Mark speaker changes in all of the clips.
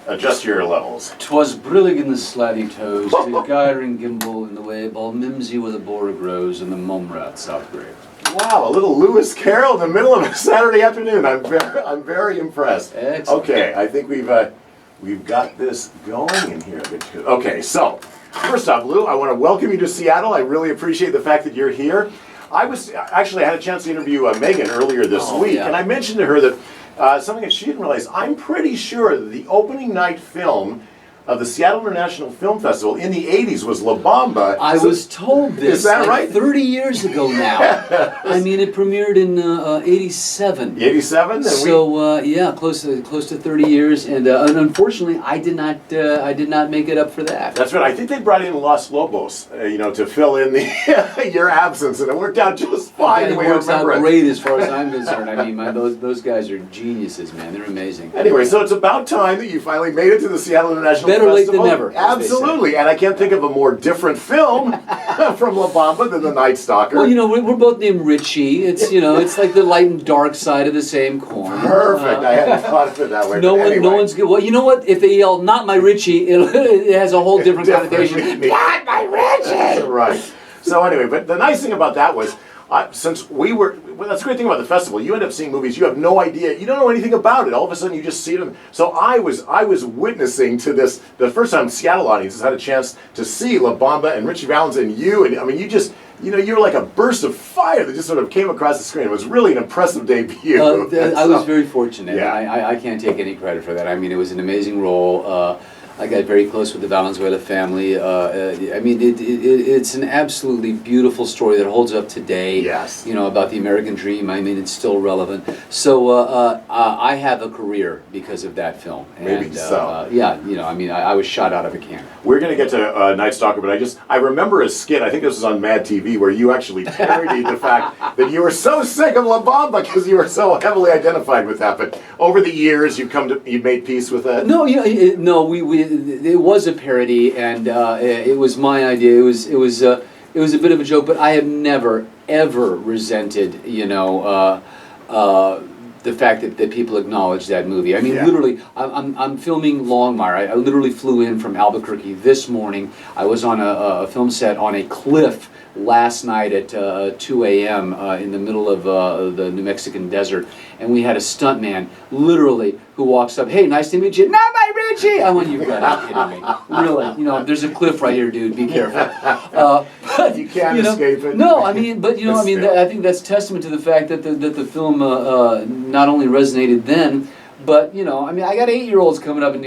Speaker 1: adjust your levels.
Speaker 2: 'Twas brillig in the slatty toes, to gyre and gimble in the way, all mimsy with a border grows, and the mum rats outgrave.
Speaker 1: Wow, a little Lewis Carroll in the middle of a Saturday afternoon. I'm very impressed.
Speaker 2: Excellent.
Speaker 1: Okay, I think we've got this going in here. Okay, so first off, Lou, I want to welcome you to Seattle. I really appreciate the fact that you're here. I had a chance to interview Megan earlier this week,
Speaker 2: yeah.
Speaker 1: and I mentioned to her that something that she didn't realize. I'm pretty sure that the opening night film of the Seattle International Film Festival in the 80s was La Bamba.
Speaker 2: I was told this
Speaker 1: Is that
Speaker 2: like
Speaker 1: right?
Speaker 2: 30 years ago now. I mean, it premiered in 87.
Speaker 1: 87?
Speaker 2: So yeah, close to 30 years, and unfortunately, I did not make it up for that.
Speaker 1: That's right. I think they brought in Los Lobos, to fill in your absence, and it worked out just fine.
Speaker 2: It works out great as far as I'm concerned. I mean, those guys are geniuses, man. They're amazing.
Speaker 1: Anyway, so it's about time that you finally made it to the Seattle International
Speaker 2: Better late
Speaker 1: Festival.
Speaker 2: than never.
Speaker 1: Absolutely, and I can't think of a more different film from La Bamba than the Night Stalker.
Speaker 2: Well, we're both named Richie. It's it's like the light and dark side of the same coin.
Speaker 1: Perfect. I hadn't thought of it that way.
Speaker 2: No one's good. Well, you know what? If they yell "Not my Richie," it has a whole different connotation. Not my Richie.
Speaker 1: Right. So anyway, but the nice thing about that was, since that's the great thing about the festival. You end up seeing movies, you have no idea, you don't know anything about it. All of a sudden, you just see them. So I was witnessing to this the first time Seattle audiences had a chance to see La Bamba and Richie Valens and you, and I mean, you just. You were like a burst of fire that just sort of came across the screen. It was really an impressive debut.
Speaker 2: I was very fortunate.
Speaker 1: Yeah.
Speaker 2: I can't take any credit for that. I mean, it was an amazing role. I got very close with the Valenzuela family. I mean, it's an absolutely beautiful story that holds up today.
Speaker 1: Yes.
Speaker 2: About the American dream. I mean, it's still relevant. So I have a career because of that film.
Speaker 1: Maybe
Speaker 2: and,
Speaker 1: so.
Speaker 2: Yeah. I mean, I was shot out of a cannon.
Speaker 1: We're going to get to Night Stalker, but I remember a skit, I think this was on Mad TV, where you actually parodied the fact that you were so sick of La Bamba because you were so heavily identified with that. But over the years, you've made peace with that?
Speaker 2: No, it was a parody, and it was my idea. It was a bit of a joke, but I have never ever resented the fact that people acknowledge that movie. I mean, literally, I'm filming Longmire. I literally flew in from Albuquerque this morning. I was on a film set on a cliff last night at 2 a.m. In the middle of the New Mexican desert, and we had a stuntman, literally, who walks up, "Hey, nice to meet you." "Not my Richie!" I went, "You've got to be kidding me." Really, there's a cliff right here, dude. Be careful.
Speaker 1: But you can't escape it.
Speaker 2: No, I mean, but I think that's testament to the fact that the film not only resonated then, but I mean, I got 8-year-olds coming up, and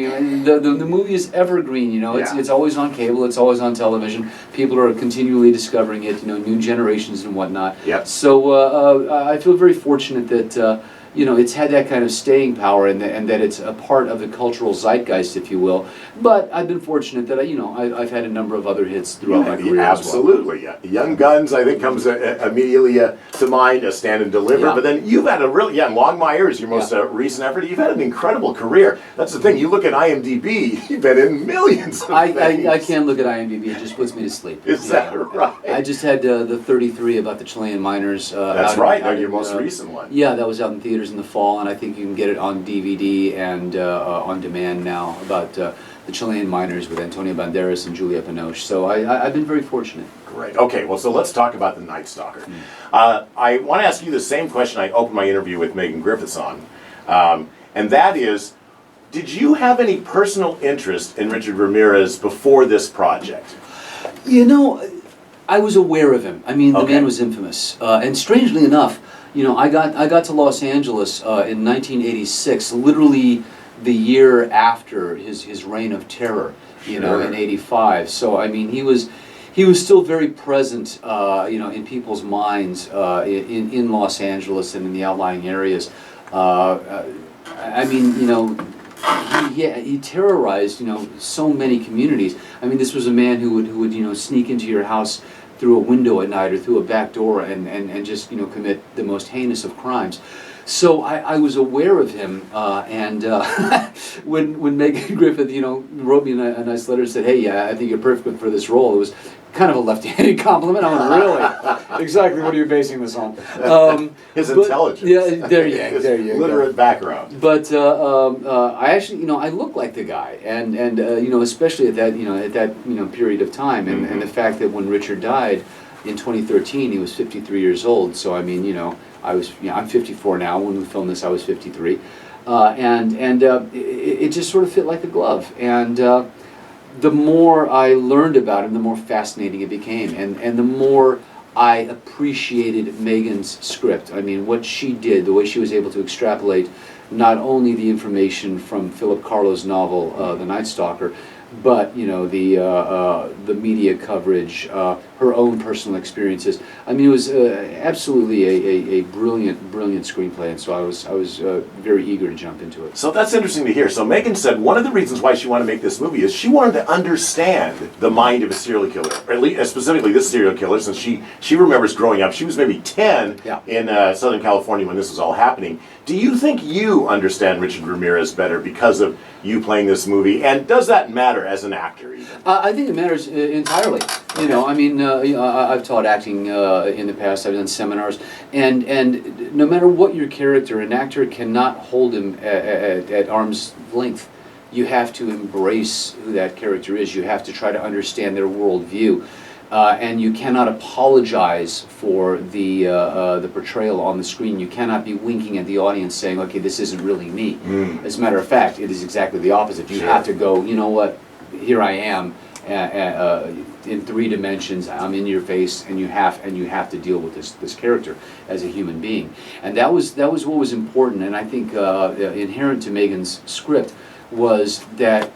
Speaker 2: the movie is evergreen. It's always on cable, it's always on television. People are continually discovering it. New generations and whatnot.
Speaker 1: Yep.
Speaker 2: So I feel very fortunate that it's had that kind of staying power, and that it's a part of the cultural zeitgeist, if you will. But I've been fortunate that I've had a number of other hits throughout my career.
Speaker 1: Absolutely, as well. Young Guns, I think, comes immediately to mind. Stand and Deliver. Yeah. But then you've had Longmire is your most recent effort. You've had an incredible career. That's the thing. You look at IMDb, you've been in millions of things.
Speaker 2: I can't look at IMDb. It just puts me to sleep.
Speaker 1: Is that right?
Speaker 2: I just had the 33 about the Chilean miners.
Speaker 1: That's right. Your most recent one.
Speaker 2: Yeah, that was out in theaters in the fall, and I think you can get it on DVD and on demand now, about the Chilean miners with Antonio Banderas and Julia Binoche. So I've been very fortunate.
Speaker 1: Great. Okay, well, so let's talk about the Night Stalker. I want to ask you the same question I opened my interview with Megan Griffiths on, and that is, did you have any personal interest in Richard Ramirez before this project?
Speaker 2: I was aware of him. I mean, the man was infamous, and strangely enough, I got to Los Angeles in 1986, literally the year after his reign of terror, in '85. So I mean, he was still very present, in people's minds in Los Angeles and in the outlying areas. I mean, he terrorized so many communities. I mean, this was a man who would sneak into your house through a window at night or through a back door and just commit the most heinous of crimes. So I was aware of him, and when Megan Griffith, wrote me a nice letter and said, "Hey, I think you're perfect for this role," it was kind of a left-handed compliment. I went, "Really? Exactly. What are you basing this on?"
Speaker 1: His intelligence.
Speaker 2: Yeah, there you
Speaker 1: His literate background.
Speaker 2: But I actually, I look like the guy, and especially at that period of time, and the fact that when Richard died in 2013, he was 53 years old. So I mean, I'm 54 now. When we filmed this, I was 53, it just sort of fit like a glove. And the more I learned about him, the more fascinating it became, and the more I appreciated Megan's script. I mean, what she did, the way she was able to extrapolate not only the information from Philip Kahlo's novel, The Night Stalker, but the media coverage, her own personal experiences. I mean, it was absolutely a brilliant screenplay, and so I was very eager to jump into it.
Speaker 1: So that's interesting to hear. So Megan said one of the reasons why she wanted to make this movie is she wanted to understand the mind of a serial killer, or at least specifically this serial killer, since she remembers growing up. She was maybe 10 in Southern California when this was all happening. Do you think you understand Richard Ramirez better because of you playing this movie, and does that matter as an actor even?
Speaker 2: I think it matters entirely. I mean, I've taught acting in the past. I've done seminars, and no matter what your character, an actor cannot hold him at arm's length. You have to embrace who that character is. You have to try to understand their worldview. And you cannot apologize for the portrayal on the screen. You cannot be winking at the audience saying, "Okay, this isn't really me." As a matter of fact, it is exactly the opposite. You have to go, "You know what? Here I am in 3 dimensions. I'm in your face, and you have to deal with this character as a human being." And that was what was important. And I think inherent to Megan's script was that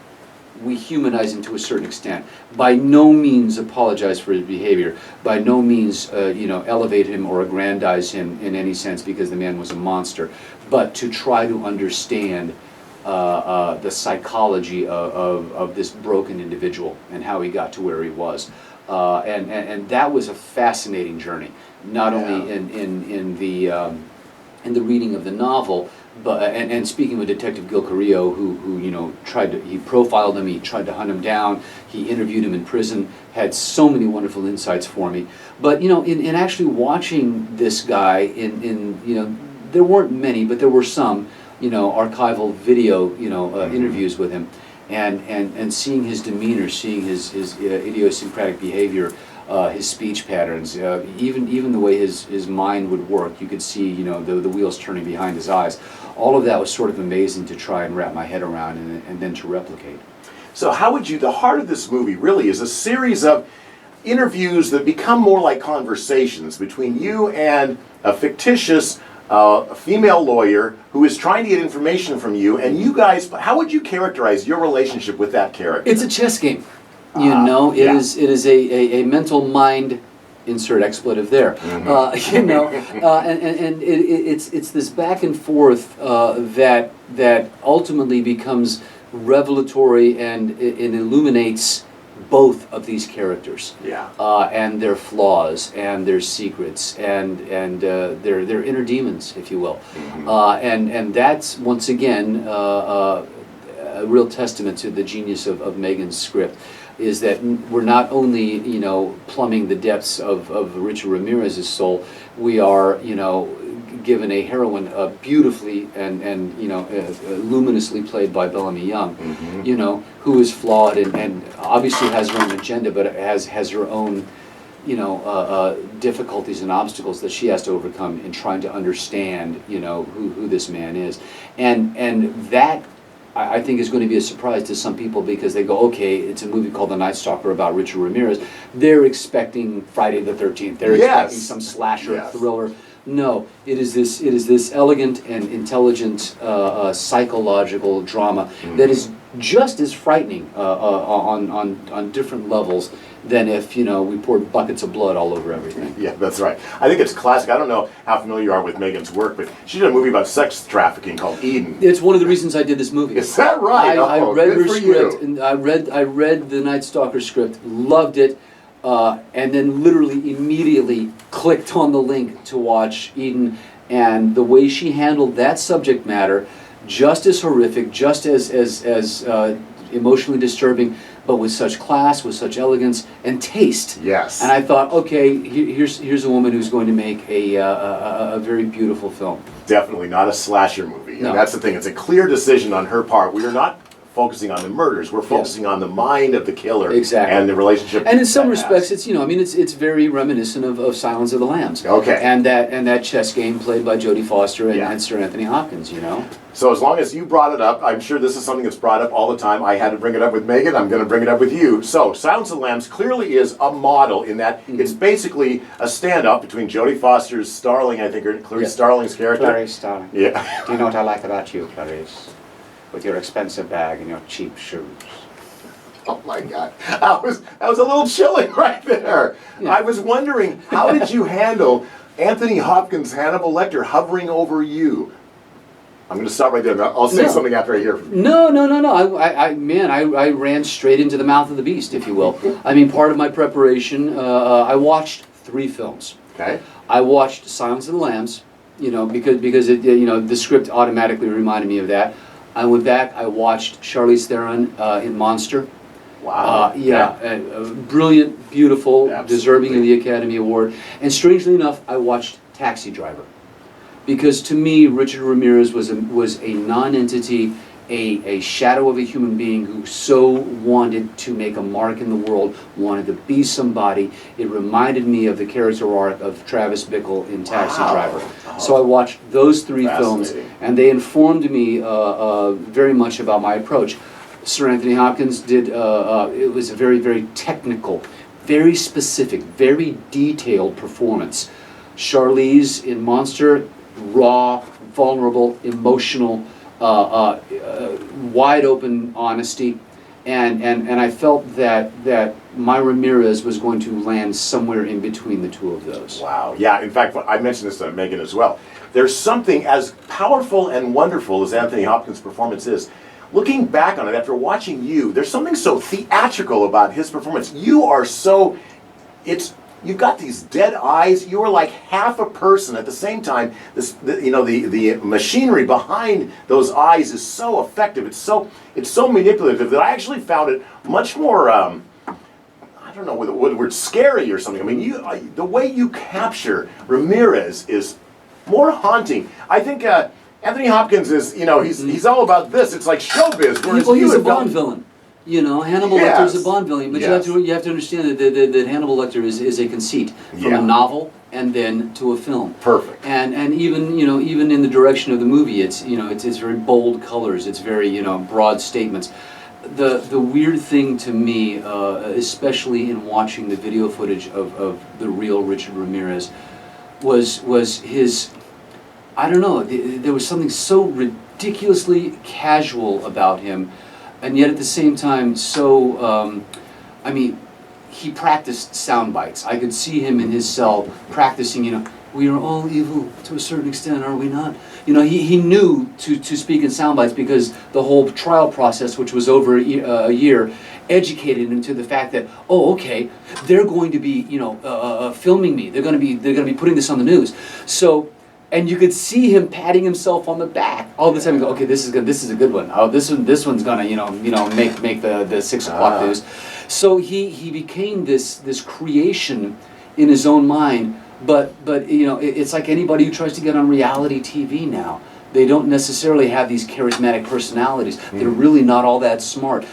Speaker 2: we humanize him to a certain extent. By no means apologize for his behavior. By no means, elevate him or aggrandize him in any sense because the man was a monster. But to try to understand the psychology of this broken individual and how he got to where he was. And that was a fascinating journey. Not only in the reading of the novel, but and speaking with Detective Gil Carrillo, who he profiled him, he tried to hunt him down, he interviewed him in prison, had so many wonderful insights for me. But in actually watching this guy there weren't many, but there were some archival video interviews with him, and seeing his demeanor, seeing his idiosyncratic behavior. His speech patterns, even the way his mind would work, you could see, the wheels turning behind his eyes. All of that was sort of amazing to try and wrap my head around and then to replicate.
Speaker 1: So how would the heart of this movie really is a series of interviews that become more like conversations between you and a fictitious female lawyer who is trying to get information from you, and you guys, how would you characterize your relationship with that character?
Speaker 2: It's a chess game. It is a mental mind, insert expletive there. And it's this back and forth that ultimately becomes revelatory and it illuminates both of these characters. And their flaws and their secrets and their inner demons, if you will. And that's once again a real testament to the genius of Megan's script. Is that we're not only plumbing the depths of Richard Ramirez's soul, we are given a heroine beautifully and luminously played by Bellamy Young, who is flawed and obviously has her own agenda, but has her own difficulties and obstacles that she has to overcome in trying to understand who this man is, and that. I think is going to be a surprise to some people because they go, okay, it's a movie called The Night Stalker about Richard Ramirez. They're expecting Friday the 13th. They're expecting some slasher thriller. No, it is this elegant and intelligent psychological drama that is just as frightening on different levels than if we poured buckets of blood all over everything.
Speaker 1: Yeah, that's right. I think it's classic. I don't know how familiar you are with Megan's work, but she did a movie about sex trafficking called Eden.
Speaker 2: It's one of the reasons I did this movie.
Speaker 1: Is that right?
Speaker 2: I read her script, and I read the Night Stalker script, loved it, and then literally immediately clicked on the link to watch Eden. And the way she handled that subject matter, just as horrific, just as emotionally disturbing, but with such class, with such elegance and taste.
Speaker 1: Yes.
Speaker 2: And I thought, okay, here's a woman who's going to make a very beautiful film.
Speaker 1: Definitely not a slasher movie.
Speaker 2: No.
Speaker 1: And that's the thing. It's a clear decision on her part. We are not focusing on the murders. We're focusing on the mind of the killer.
Speaker 2: Exactly.
Speaker 1: And the relationship.
Speaker 2: And in some
Speaker 1: that
Speaker 2: respects,
Speaker 1: has.
Speaker 2: it's very reminiscent of Silence of the Lambs.
Speaker 1: Okay.
Speaker 2: And that chess game played by Jodie Foster and Sir Anthony Hopkins,
Speaker 1: So as long as you brought it up, I'm sure this is something that's brought up all the time. I had to bring it up with Megan. I'm going to bring it up with you. So Silence of the Lambs clearly is a model in that it's basically a standoff between Jodie Foster's Starling, I think, or Clarice Starling's character.
Speaker 3: Clarice Starling.
Speaker 1: Yeah.
Speaker 3: Do you know what I like about you, Clarice? With your expensive bag and your cheap shoes.
Speaker 1: Oh my God, that was a little chilling right there.
Speaker 2: Yeah.
Speaker 1: I was wondering, how did you handle Anthony Hopkins' Hannibal Lecter hovering over you? I'm going to stop right there. I'll say something after I hear from you.
Speaker 2: No. I ran straight into the mouth of the beast, if you will. I mean, part of my preparation, I watched 3 films.
Speaker 1: Okay.
Speaker 2: I watched Silence of the Lambs, because it, the script automatically reminded me of that. I went back. I watched Charlize Theron in Monster.
Speaker 1: Wow.
Speaker 2: Brilliant, beautiful,
Speaker 1: Absolutely.
Speaker 2: deserving of the Academy Award. And strangely enough, I watched Taxi Driver, because to me, Richard Ramirez was a non-entity, a shadow of a human being who so wanted to make a mark in the world, wanted to be somebody. It reminded me of the character arc of Travis Bickle in Taxi Driver. So I watched those 3 films, and they informed me very much about my approach. Sir Anthony Hopkins did, it was a very, very technical, very specific, very detailed performance. Charlize in Monster, raw, vulnerable, emotional, wide open honesty, and I felt that my Ramirez was going to land somewhere in between the 2 of those.
Speaker 1: Wow. Yeah, in fact, I mentioned this to Megan as well. There's something as powerful and wonderful as Anthony Hopkins' performance is. Looking back on it after watching you, there's something so theatrical about his performance. You are so, you've got these dead eyes. You are like half a person at the same time. The machinery behind those eyes is so effective. It's so manipulative that I actually found it much more. I don't know whether the word scary or something. I mean, the way you capture Ramirez is more haunting. I think Anthony Hopkins is, he's all about this. It's like showbiz. Whereas
Speaker 2: He's a Bond villain. Hannibal Lecter is a Bond villain, but
Speaker 1: Yes.
Speaker 2: you have to understand that Hannibal Lecter is a conceit from a novel and then to a film.
Speaker 1: Perfect.
Speaker 2: And even even in the direction of the movie, it's very bold colors. It's very broad statements. The weird thing to me, especially in watching the video footage of the real Richard Ramirez, was his. I don't know. There was something so ridiculously casual about him, and yet at the same time, so. He practiced sound bites. I could see him in his cell practicing. We are all evil to a certain extent, are we not? He knew to speak in sound bites because the whole trial process, which was over a year, educated him to the fact that, oh, okay, they're going to be filming me. They're going to be putting this on the news. So. And you could see him patting himself on the back all the time. You go, okay, this is good. This is a good one. Oh, this one's gonna, make the 6 o'clock news. So he became this creation in his own mind. But it's like anybody who tries to get on reality TV now. They don't necessarily have these charismatic personalities. They're really not all that smart.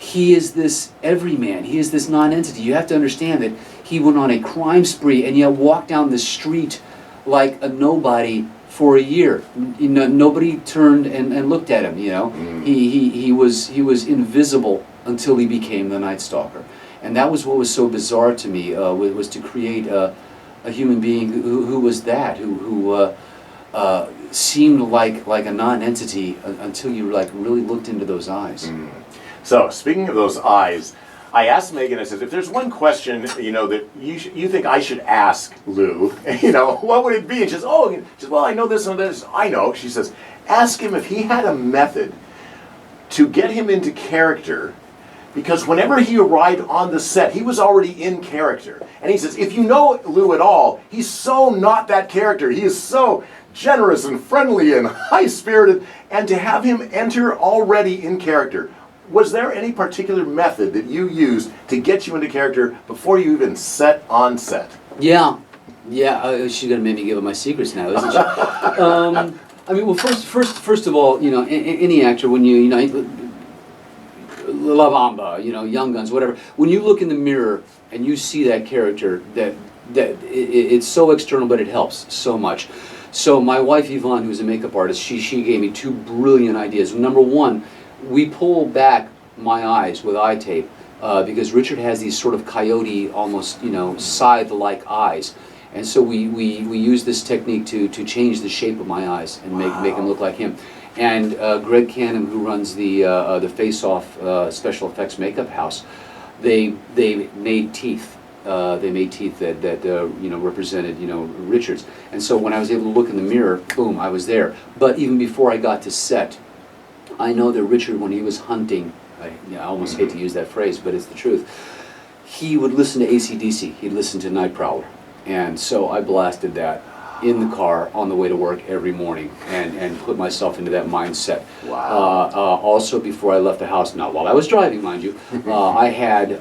Speaker 2: He is this everyman. He is this non-entity. You have to understand that he went on a crime spree and yet walked down the street like a nobody for a year. Nobody turned and looked at him. He was invisible until he became the Night Stalker, and that was what was so bizarre to me. Was to create a human being who was that who seemed like a non-entity until you really looked into those eyes.
Speaker 1: So, speaking of those eyes, I asked Megan, I said, if there's one question, that you think I should ask Lou, what would it be? And she says, well, I know this and this. I know. She says, ask him if he had a method to get him into character because whenever he arrived on the set, he was already in character. And he says, if you know Lou at all, he's so not that character. He is so generous and friendly and high-spirited. And to have him enter already in character, was there any particular method that you used to get you into character before you even set on set?
Speaker 2: Yeah. She's gonna make me give up my secrets now, isn't she? I mean, well, first of all, you know, any actor, when you know, La Bamba, you know, Young Guns, whatever. When you look in the mirror and you see that character, it's so external, but it helps so much. So my wife Yvonne, who's a makeup artist, she gave me two brilliant ideas. Number one, we pull back my eyes with eye tape because Richard has these sort of coyote, almost, you know, scythe-like eyes. And so we use this technique to change the shape of my eyes and make them look like him. And Greg Canham, who runs the Face Off special effects makeup house, they made teeth. They made teeth that you know, represented, you know, Richard's. And so when I was able to look in the mirror, boom, I was there. But even before I got to set, I know that Richard, when he was hunting, I almost hate to use that phrase, but it's the truth, he would listen to AC/DC. He'd listen to Night Prowler. And so I blasted that in the car on the way to work every morning and put myself into that mindset.
Speaker 1: Wow.
Speaker 2: Also, before I left the house, not while I was driving, mind you, I had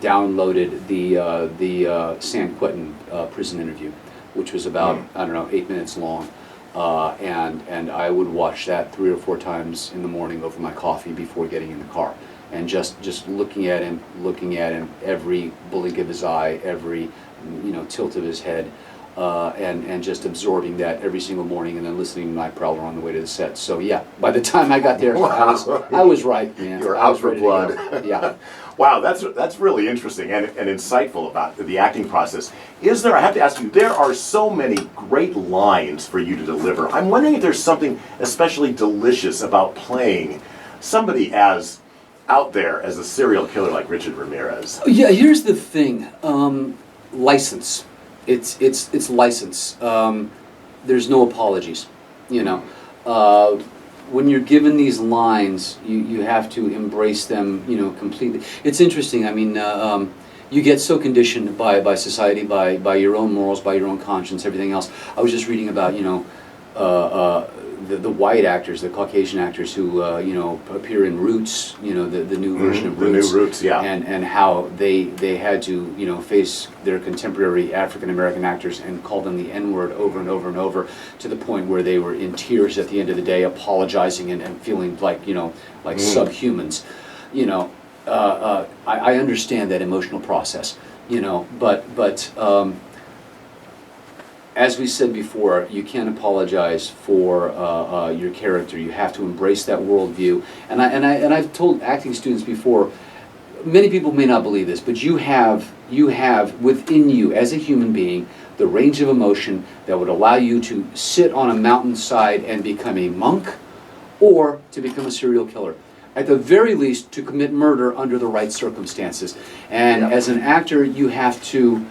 Speaker 2: downloaded the San Quentin prison interview, which was about, I don't know, 8 minutes long. And I would watch that 3 or 4 times in the morning over my coffee before getting in the car. And just looking at him, every blink of his eye, every, you know, tilt of his head, and just absorbing that every single morning, and then listening to Night Prowler on the way to the set. So yeah, by the time I got there,
Speaker 1: Wow.
Speaker 2: I was right, man.
Speaker 1: You were out for blood.
Speaker 2: Yeah.
Speaker 1: Wow, that's really interesting and insightful about the acting process. Is there, I have to ask you, there are so many great lines for you to deliver. I'm wondering if there's something especially delicious about playing somebody as out there as a serial killer like Richard Ramirez.
Speaker 2: Yeah, here's the thing. License. It's license. There's no apologies, you know. When you're given these lines, you have to embrace them, you know, completely. It's interesting. I mean, you get so conditioned by society, by your own morals, by your own conscience, everything else. I was just reading about, you know, the white actors, the Caucasian actors who, you know, appear in Roots, you know, the new version of Roots.
Speaker 1: The new Roots, yeah.
Speaker 2: And how they had to, you know, face their contemporary African American actors and call them the N-word over and over and over, to the point where they were in tears at the end of the day, apologizing and feeling like, you know, like subhumans. You know, I understand that emotional process, you know, but as we said before, you can't apologize for your character. You have to embrace that worldview. And I've told acting students before, many people may not believe this, but you have within you as a human being the range of emotion that would allow you to sit on a mountainside and become a monk, or to become a serial killer. At the very least, to commit murder under the right circumstances. And as an actor, you have to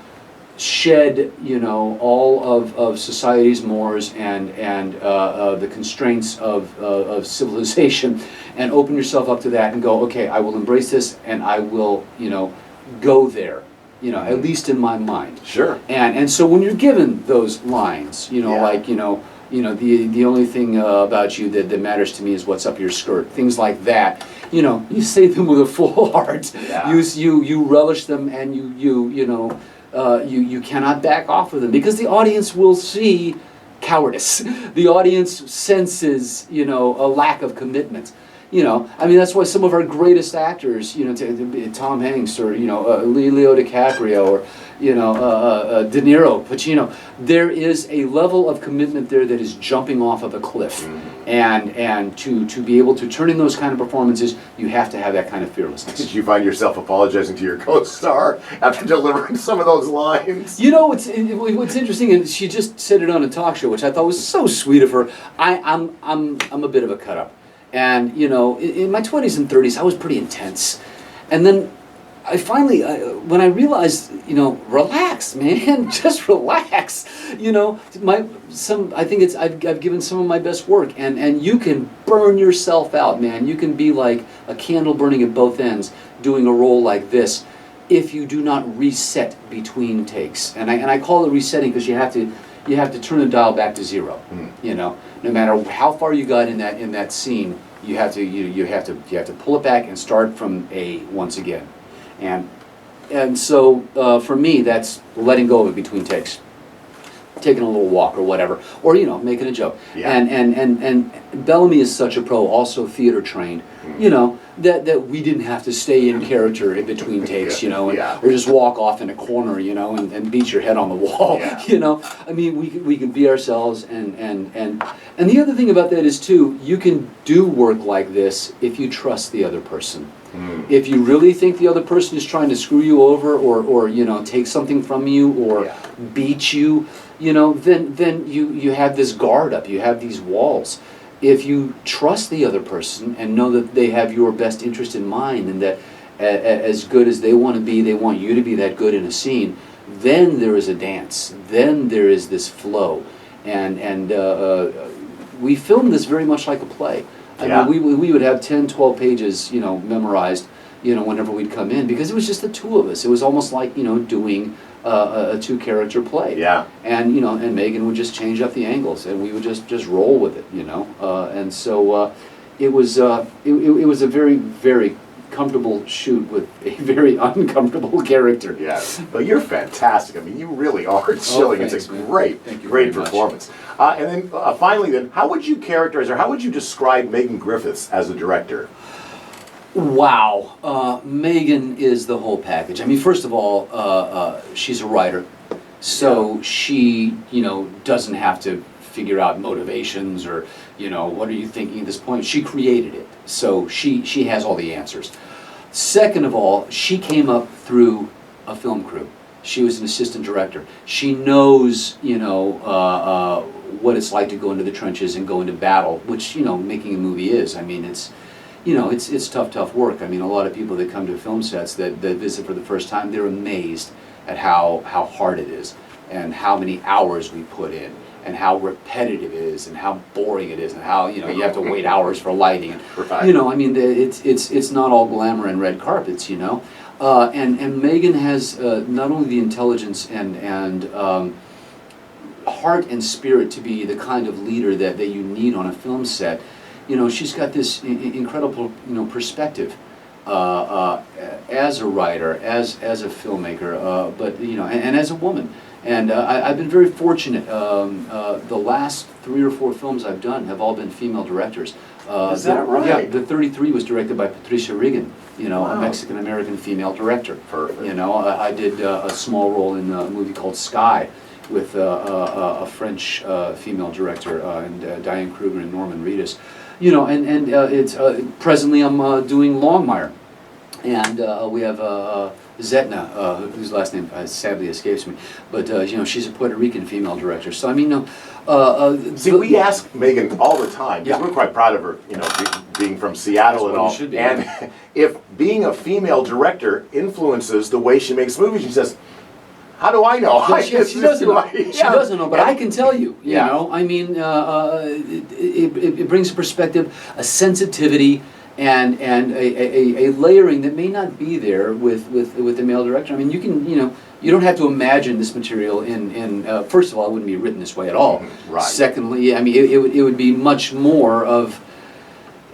Speaker 2: shed, you know, all of society's mores and the constraints of civilization, and open yourself up to that and go, okay, I will embrace this, and I will, you know, go there, you know, at least in my mind.
Speaker 1: Sure.
Speaker 2: And so when you're given those lines, you know, like, you know, the only thing about you that matters to me is what's up your skirt, things like that, you know, you say them with a full heart.
Speaker 1: Yeah.
Speaker 2: You relish them, and you know, you cannot back off of them, because the audience will see cowardice. The audience senses, you know, a lack of commitment. You know, I mean, that's why some of our greatest actors, you know, Tom Hanks, or, you know, Leo DiCaprio, or, you know, De Niro, Pacino, there is a level of commitment there that is jumping off of a cliff. And to be able to turn in those kind of performances, you have to have that kind of fearlessness.
Speaker 1: Did you find yourself apologizing to your co-star after delivering some of those lines?
Speaker 2: You know, what's interesting, and she just said it on a talk show, which I thought was so sweet of her. I'm a bit of a cut up. And, you know, in my 20s and 30s, I was pretty intense. And then I finally, when I realized, relax, man, just relax. I think I've given some of my best work, and you can burn yourself out, man. You can be like a candle burning at both ends, doing a role like this, if you do not reset between takes. And I call it resetting because you have to turn the dial back to zero. No matter how far you got in that scene, you have to pull it back and start from A once again. And so for me, that's letting go of it between takes, taking a little walk or whatever, or making a joke.
Speaker 1: Yeah.
Speaker 2: And Bellamy is such a pro, also theater trained. That we didn't have to stay in character in between takes, or just walk off in a corner, and beat your head on the wall.
Speaker 1: Yeah.
Speaker 2: I mean, we can be ourselves, and the other thing about that is too, you can do work like this if you trust the other person. If you really think the other person is trying to screw you over, or take something from you, or beat you, then you have this guard up, you have these walls. If you trust the other person and know that they have your best interest in mind, and that as good as they want to be, they want you to be that good in a scene, then there is a dance, then there is this flow. And we filmed this very much like a play. I mean, we would have 10, 12 pages, memorized, whenever we'd come in, because it was just the two of us. It was almost like, doing a two-character play.
Speaker 1: Yeah.
Speaker 2: And, and Megan would just change up the angles, and we would just roll with it, and so it was a very, very comfortable shoot with a very uncomfortable character.
Speaker 1: Yes, but you're fantastic. I mean, you really are chilling.
Speaker 2: Thanks,
Speaker 1: it's a
Speaker 2: man.
Speaker 1: great
Speaker 2: Very much.
Speaker 1: performance. And then finally, then, how would you characterize, or how would you describe Megan Griffiths as a director?
Speaker 2: Wow, Megan is the whole package. I mean, first of all, she's a writer, so she, doesn't have to figure out motivations or, what are you thinking at this point? She created it, so she has all the answers. Second of all, she came up through a film crew. She was an assistant director. She knows, what it's like to go into the trenches and go into battle, which, making a movie is. I mean, it's tough work. I mean, a lot of people that come to film sets that visit for the first time, they're amazed at how hard it is, and how many hours we put in, and how repetitive it is, and how boring it is, and how you have to wait hours for lighting. And,
Speaker 1: Right.
Speaker 2: I mean, it's not all glamour and red carpets, And Megan has not only the intelligence and heart and spirit to be the kind of leader that you need on a film set. She's got this incredible, perspective as a writer, as a filmmaker, but and as a woman. And I've been very fortunate. The last 3 or 4 films I've done have all been female directors.
Speaker 1: Is that right?
Speaker 2: Yeah, the 33 was directed by Patricia Regan,
Speaker 1: Wow.
Speaker 2: a Mexican-American female director.
Speaker 1: Perfect.
Speaker 2: I did a small role in a movie called Sky with a French female director, and Diane Kruger and Norman Reedus. It's presently I'm doing Longmire, and we have Zetna, whose last name sadly escapes me, but she's a Puerto Rican female director. So I mean,
Speaker 1: See, we ask Megan all the time, because we're quite proud of her, being from Seattle and all.
Speaker 2: Should be.
Speaker 1: And if being a female director influences the way she makes movies, she says, "How do I know?"
Speaker 2: She doesn't know. She doesn't know, but I can tell you. You know, I mean, it brings a perspective, a sensitivity, and a layering that may not be there with the male director. I mean, you can, you don't have to imagine this material in first of all, it wouldn't be written this way at all.
Speaker 1: Right.
Speaker 2: Secondly, I mean, it would be much more of,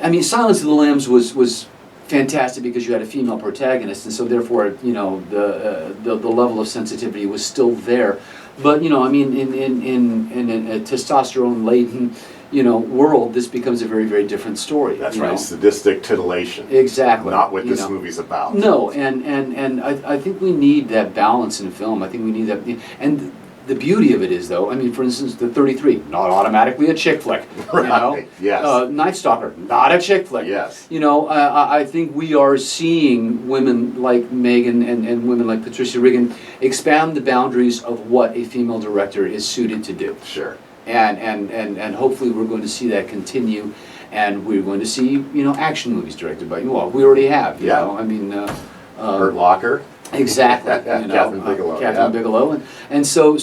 Speaker 2: I mean, Silence of the Lambs was fantastic because you had a female protagonist, and so therefore, the level of sensitivity was still there. But I mean, in a testosterone-laden, world, this becomes a very, very different story.
Speaker 1: That's right, sadistic titillation.
Speaker 2: Exactly.
Speaker 1: Not what this movie's about.
Speaker 2: No, and I think we need that balance in film. I think we need that, and the beauty of it is, though, I mean, for instance, the 33, not automatically a chick flick.
Speaker 1: Right, yes.
Speaker 2: Night Stalker, not a chick flick.
Speaker 1: Yes.
Speaker 2: I think we are seeing women like Megan and women like Patricia Regan expand the boundaries of what a female director is suited to do.
Speaker 1: Sure.
Speaker 2: And hopefully we're going to see that continue, and we're going to see action movies directed by you. Well, we already have. You know, I mean,
Speaker 1: Hurt Locker.
Speaker 2: Exactly.
Speaker 1: Catherine Bigelow.
Speaker 2: Catherine Bigelow. And so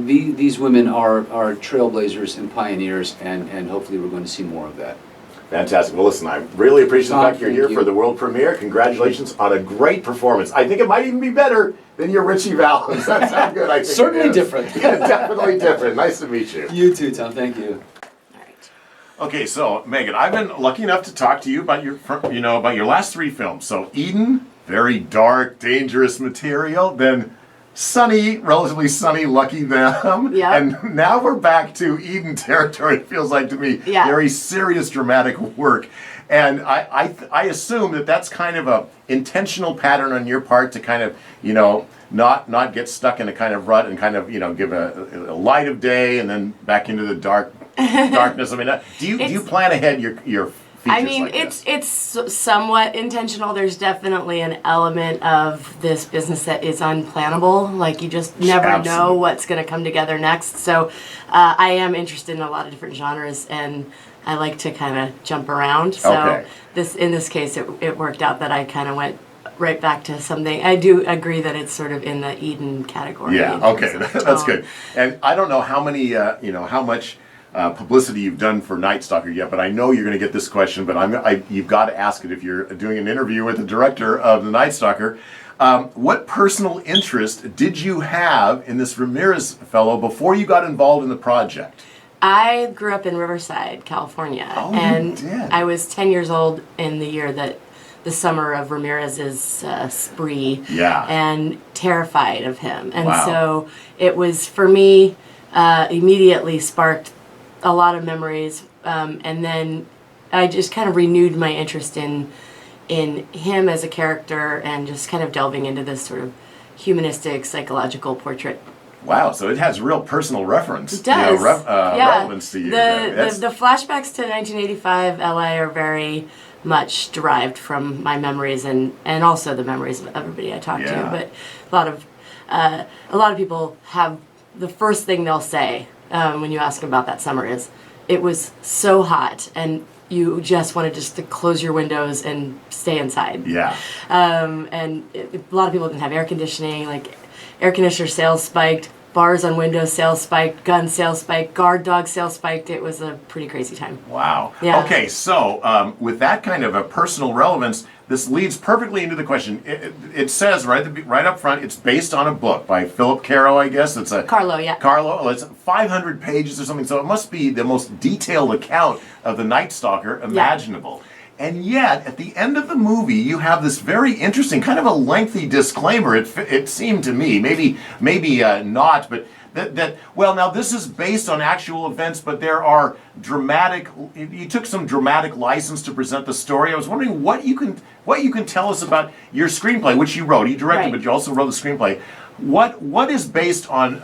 Speaker 2: these women are trailblazers and pioneers, and hopefully we're going to see more of that.
Speaker 1: Fantastic. Well, listen, I really appreciate the fact you're
Speaker 2: thank
Speaker 1: here
Speaker 2: you.
Speaker 1: for the world premiere. Congratulations on a great performance. I think it might even be better than your Richie Valens. That's how good I think
Speaker 2: Certainly
Speaker 1: it is.
Speaker 2: different.
Speaker 1: Yeah, definitely different. Nice to meet you.
Speaker 2: You too, Tom. Thank you.
Speaker 1: Okay, so Megan, I've been lucky enough to talk to you about your last 3 films. So Eden, very dark, dangerous material. Then Sunny, relatively sunny, Lucky Them.
Speaker 4: Yeah.
Speaker 1: And now we're back to Eden territory, it feels like to me.
Speaker 4: Yeah.
Speaker 1: Very serious, dramatic work. And I assume that that's kind of a intentional pattern on your part to kind of, not get stuck in a kind of rut and kind of, give a light of day and then back into the darkness. I mean, do you plan ahead your features
Speaker 4: I mean,
Speaker 1: like this?
Speaker 4: it's somewhat intentional. There's definitely an element of this business that is unplannable. Like, you just never know
Speaker 1: Absolutely.
Speaker 4: what's going to come together next. So I am interested in a lot of different genres, and I like to kind of jump around. So
Speaker 1: Okay.
Speaker 4: in this case, it worked out that I kind of went right back to something. I do agree that it's sort of in the Eden category.
Speaker 1: Yeah,
Speaker 4: in terms
Speaker 1: okay,
Speaker 4: of
Speaker 1: that's
Speaker 4: tone.
Speaker 1: good. And I don't know how many, how much publicity you've done for Night Stalker yet, but I know you're going to get this question, but you've got to ask it if you're doing an interview with the director of the Night Stalker. What personal interest did you have in this Ramirez fellow before you got involved in the project?
Speaker 4: I grew up in Riverside, California,
Speaker 1: Oh, you
Speaker 4: and
Speaker 1: did.
Speaker 4: I was 10 years old in the year that the summer of Ramirez's spree,
Speaker 1: Yeah.
Speaker 4: and terrified of him. And
Speaker 1: Wow.
Speaker 4: so it was, for me, immediately sparked a lot of memories, and then I just kind of renewed my interest in him as a character, and just kind of delving into this sort of humanistic, psychological portrait.
Speaker 1: Wow, so it has real personal reference.
Speaker 4: It does.
Speaker 1: Relevance to you.
Speaker 4: The flashbacks to 1985 LA are very much derived from my memories, and also the memories of everybody I talked
Speaker 1: Yeah.
Speaker 4: to. But a lot of people have, the first thing they'll say when you ask them about that summer is, it was so hot and you just wanted just to close your windows and stay inside.
Speaker 1: Yeah.
Speaker 4: And a lot of people didn't have air conditioning. Like, air conditioner sales spiked, bars on windows sales spiked, gun sales spiked, guard dog sales spiked. It was a pretty crazy time.
Speaker 1: Wow.
Speaker 4: Yeah.
Speaker 1: Okay, so with that kind of a personal relevance, this leads perfectly into the question. It says right up front, it's based on a book by Philip KIRO, I guess. It's a
Speaker 4: Carlo, yeah.
Speaker 1: Carlo. It's 500 pages or something, so it must be the most detailed account of the Night Stalker imaginable. And yet, at the end of the movie, you have this very interesting, kind of a lengthy disclaimer. It seemed to me, maybe not, but well, now this is based on actual events, but there are you took some dramatic license to present the story. I was wondering what you can tell us about your screenplay, which you wrote. You directed,
Speaker 4: Right.
Speaker 1: but you also wrote the screenplay. What is based on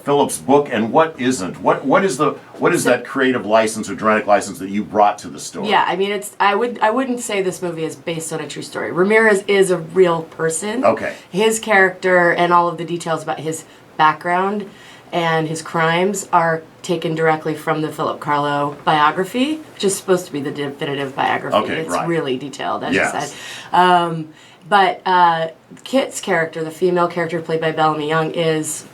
Speaker 1: Philip's book, and what isn't? What is that creative license or dramatic license that you brought to the story?
Speaker 4: Yeah, I mean, I wouldn't say this movie is based on a true story. Ramirez is a real person.
Speaker 1: Okay.
Speaker 4: His character and all of the details about his background and his crimes are taken directly from the Philip Carlo biography, which is supposed to be the definitive biography.
Speaker 1: Okay,
Speaker 4: it's
Speaker 1: right.
Speaker 4: really detailed, as
Speaker 1: Yes.
Speaker 4: you said. But Kit's character, the female character played by Bellamy Young, is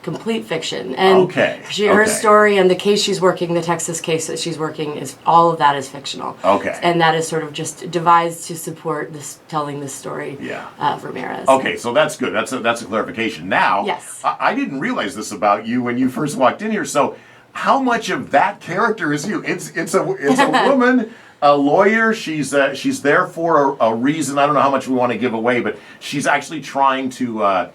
Speaker 4: complete fiction. And
Speaker 1: Okay,
Speaker 4: her
Speaker 1: okay.
Speaker 4: story and the case she's working, the Texas case that she's working, is all of that is fictional.
Speaker 1: Okay.
Speaker 4: And that is sort of just devised to support this, telling this story
Speaker 1: Yeah.
Speaker 4: of Ramirez.
Speaker 1: Okay, so that's good. That's a clarification. Now,
Speaker 4: Yes.
Speaker 1: I didn't realize this about you when you first walked in here. So, how much of that character is you? It's a woman, a lawyer. She's there for a reason. I don't know how much we want to give away, but she's actually trying to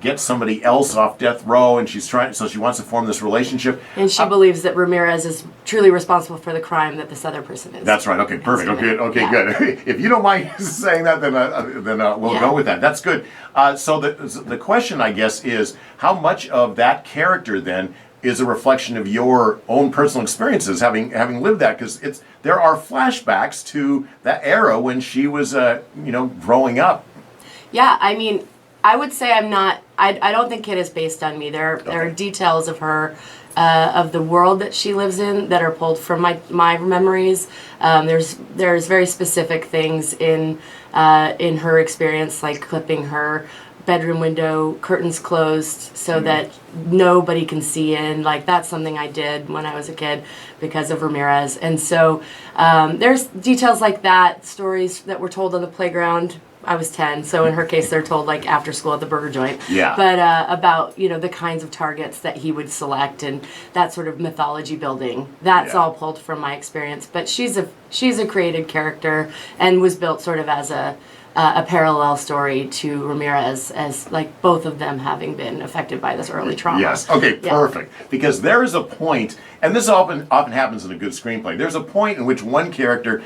Speaker 1: get somebody else off death row, and so she wants to form this relationship.
Speaker 4: And she believes that Ramirez is truly responsible for the crime that this other person is.
Speaker 1: That's right. Okay, perfect. Okay,
Speaker 4: Yeah.
Speaker 1: good. If you don't mind saying that, then we'll
Speaker 4: Yeah.
Speaker 1: go with that. That's good. So the question, I guess, is how much of that character then is a reflection of your own personal experiences, having lived that? Because there are flashbacks to that era when she was growing up.
Speaker 4: Yeah, I mean, I would say I'm not. I don't think Kit is based on me. There are details of her of the world that she lives in that are pulled from my memories. There's very specific things in her experience, like clipping her bedroom window curtains closed so that nobody can see in. Like, that's something I did when I was a kid because of Ramirez. And so there's details like that, stories that were told on the playground. I was 10, so in her case, they're told like after school at the burger joint.
Speaker 1: Yeah.
Speaker 4: But about, you know, the kinds of targets that he would select and that sort of mythology building. That's all pulled from my experience. But she's a created character and was built sort of as a parallel story to Ramirez, as like both of them having been affected by this early trauma.
Speaker 1: Yes. Okay. Perfect. Because there is a point, and this often happens in a good screenplay. There's a point in which one character,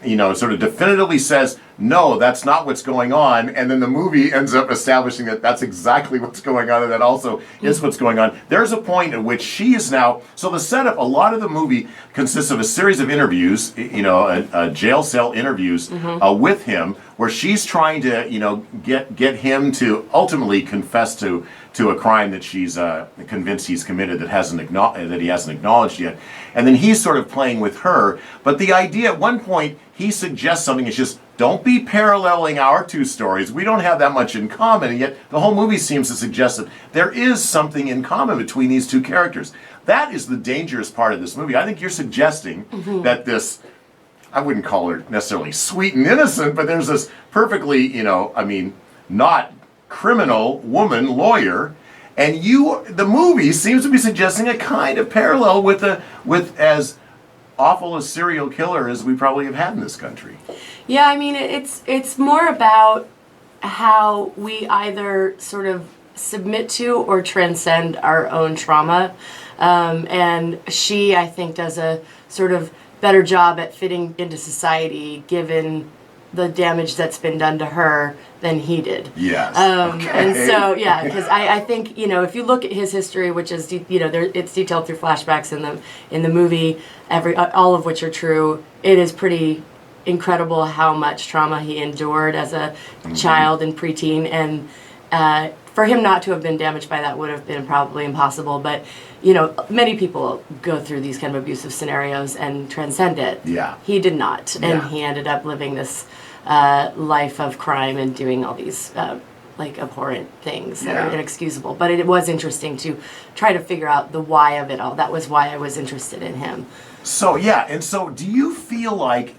Speaker 1: you know, sort of definitively says, no, that's not what's going on, and then the movie ends up establishing that that's exactly what's going on, and that also is what's going on. There's a point at which she is now, so the setup, a lot of the movie consists of a series of interviews, you know, a jail cell interviews with him, where she's trying to, you know, get him to ultimately confess to a crime that she's convinced he's committed that he hasn't acknowledged yet. And then he's sort of playing with her. But the idea, at one point, he suggests something, it's just, don't be paralleling our two stories. We don't have that much in common, and yet the whole movie seems to suggest that there is something in common between these two characters. That is the dangerous part of this movie. I think you're suggesting that this, I wouldn't call her necessarily sweet and innocent, but there's this perfectly, you know, I mean, not criminal woman lawyer, and the movie seems to be suggesting a kind of parallel with as awful a serial killer as we probably have had in this country.
Speaker 4: Yeah, I mean, it's more about how we either sort of submit to or transcend our own trauma, and she, I think, does a sort of better job at fitting into society given the damage that's been done to her than he did.
Speaker 1: Yes.
Speaker 4: Okay. And so, yeah, because I think, you know, if you look at his history, which is, you know, it's detailed through flashbacks in the movie, all of which are true, it is pretty incredible how much trauma he endured as a child and preteen, and for him not to have been damaged by that would have been probably impossible. But, you know, many people go through these kind of abusive scenarios and transcend it.
Speaker 1: Yeah.
Speaker 4: He did not, and
Speaker 1: Yeah.
Speaker 4: he ended up living this life of crime and doing all these like abhorrent things that are inexcusable. But it was interesting to try to figure out the why of it all. That was why I was interested in him.
Speaker 1: So yeah, and so do you feel like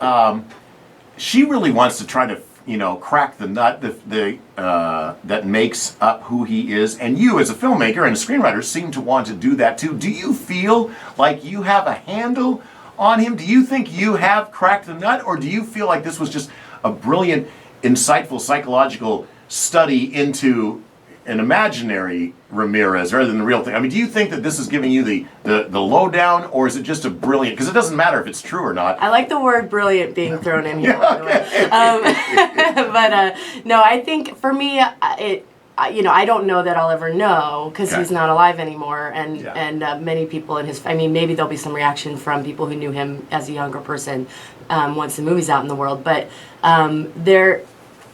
Speaker 1: she really wants to try to, you know, crack the nut that makes up who he is, and you as a filmmaker and a screenwriter seem to want to do that too. Do you feel like you have a handle on him? Do you think you have cracked the nut, or do you feel like this was just a brilliant, insightful psychological study into an imaginary Ramirez rather than the real thing? I mean, do you think that this is giving you the lowdown, or is it just a brilliant, because it doesn't matter if it's true or not.
Speaker 4: I like the word brilliant being thrown in here.
Speaker 1: Yeah, okay.
Speaker 4: But no, I think for me, you know, I don't know that I'll ever know because he's not alive anymore, and many people in his, I mean, maybe there'll be some reaction from people who knew him as a younger person once the movie's out in the world, but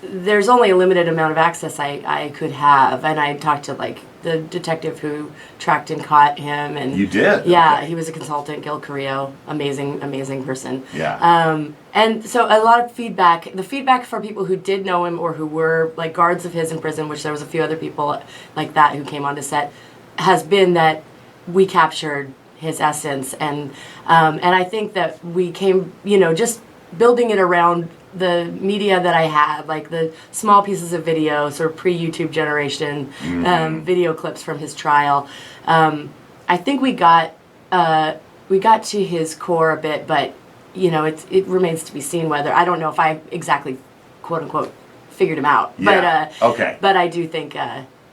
Speaker 4: there's only a limited amount of access I could have, and I talked to like the detective who tracked and caught him, and
Speaker 1: You did?
Speaker 4: Yeah,
Speaker 1: Okay.
Speaker 4: he was a consultant, Gil Carrillo, amazing person.
Speaker 1: Yeah.
Speaker 4: And so a lot of feedback, the feedback for people who did know him or who were like guards of his in prison, which there was a few other people like that who came onto set, has been that we captured his essence, and I think that we came, you know, just building it around the media that I had, like the small pieces of video, sort of pre-YouTube generation, video clips from his trial. I think we got to his core a bit, but you know, it remains to be seen whether, I don't know if I exactly, quote unquote, figured him out.
Speaker 1: Yeah. Okay.
Speaker 4: But I do think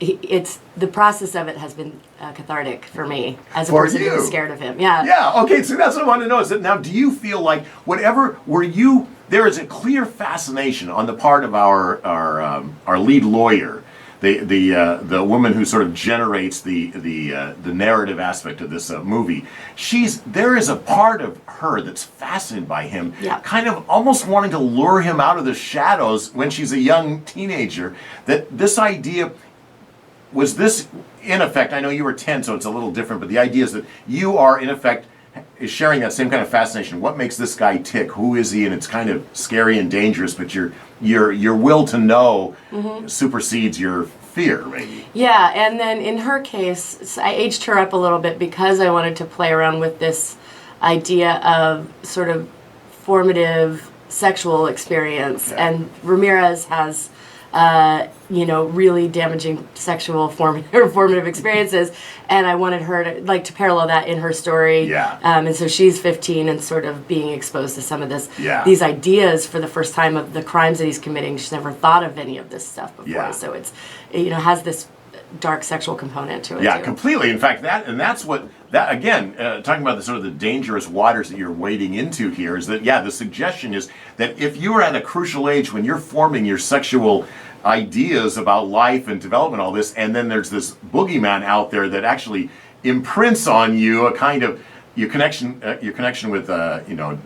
Speaker 4: it's the process of it has been cathartic for me as a
Speaker 1: For
Speaker 4: person who
Speaker 1: you.
Speaker 4: was scared of him. Yeah.
Speaker 1: Yeah, okay, so that's what I want to know. Is that now, do you feel like there is a clear fascination on the part of our lead lawyer, the woman who sort of generates the narrative aspect of this movie. There is a part of her that's fascinated by him, kind of almost wanting to lure him out of the shadows when she's a young teenager. That this idea, was this in effect? I know you were 10, so it's a little different, but the idea is that you are in effect is sharing that same kind of fascination. What makes this guy tick? Who is he? And it's kind of scary and dangerous, but your will to know supersedes your fear, maybe.
Speaker 4: Yeah, and then in her case, I aged her up a little bit because I wanted to play around with this idea of sort of formative sexual experience.
Speaker 1: Yeah.
Speaker 4: And Ramirez has, really damaging sexual formative experiences, and I wanted her to parallel that in her story.
Speaker 1: Yeah.
Speaker 4: And so she's 15 and sort of being exposed to some of these ideas for the first time of the crimes that he's committing. She's never thought of any of this stuff before.
Speaker 1: Yeah.
Speaker 4: So it's, has this dark sexual component to it.
Speaker 1: Yeah,
Speaker 4: too.
Speaker 1: completely. In fact, that's what again, talking about the sort of the dangerous waters that you're wading into here is that the suggestion is that if you're at a crucial age when you're forming your sexual ideas about life and development, all this, and then there's this boogeyman out there that actually imprints on you a kind of your connection with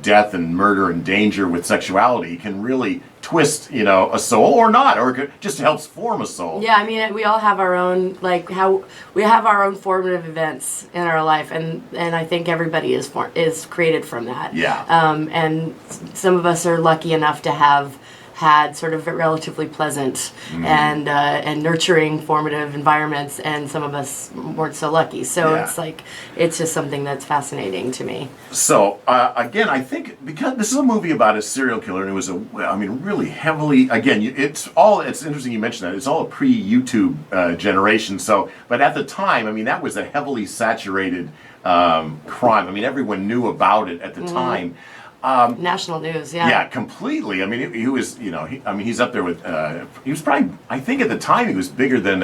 Speaker 1: death and murder and danger with sexuality can really twist a soul or not, or it just helps form a soul.
Speaker 4: Yeah, I mean, we all have our own we have our own formative events in our life, and I think everybody is created from that.
Speaker 1: Yeah.
Speaker 4: And some of us are lucky enough to have had sort of relatively pleasant and nurturing formative environments, and some of us weren't so lucky. So it's just something that's fascinating to me.
Speaker 1: So again, I think because this is a movie about a serial killer, and it was really heavily, again, it's interesting you mentioned that, it's all a pre-YouTube generation. So, but at the time, I mean, that was a heavily saturated crime. I mean, everyone knew about it at the time.
Speaker 4: National news, yeah.
Speaker 1: Yeah, completely. I mean, he was, he's up there with, he was probably, I think at the time he was bigger than,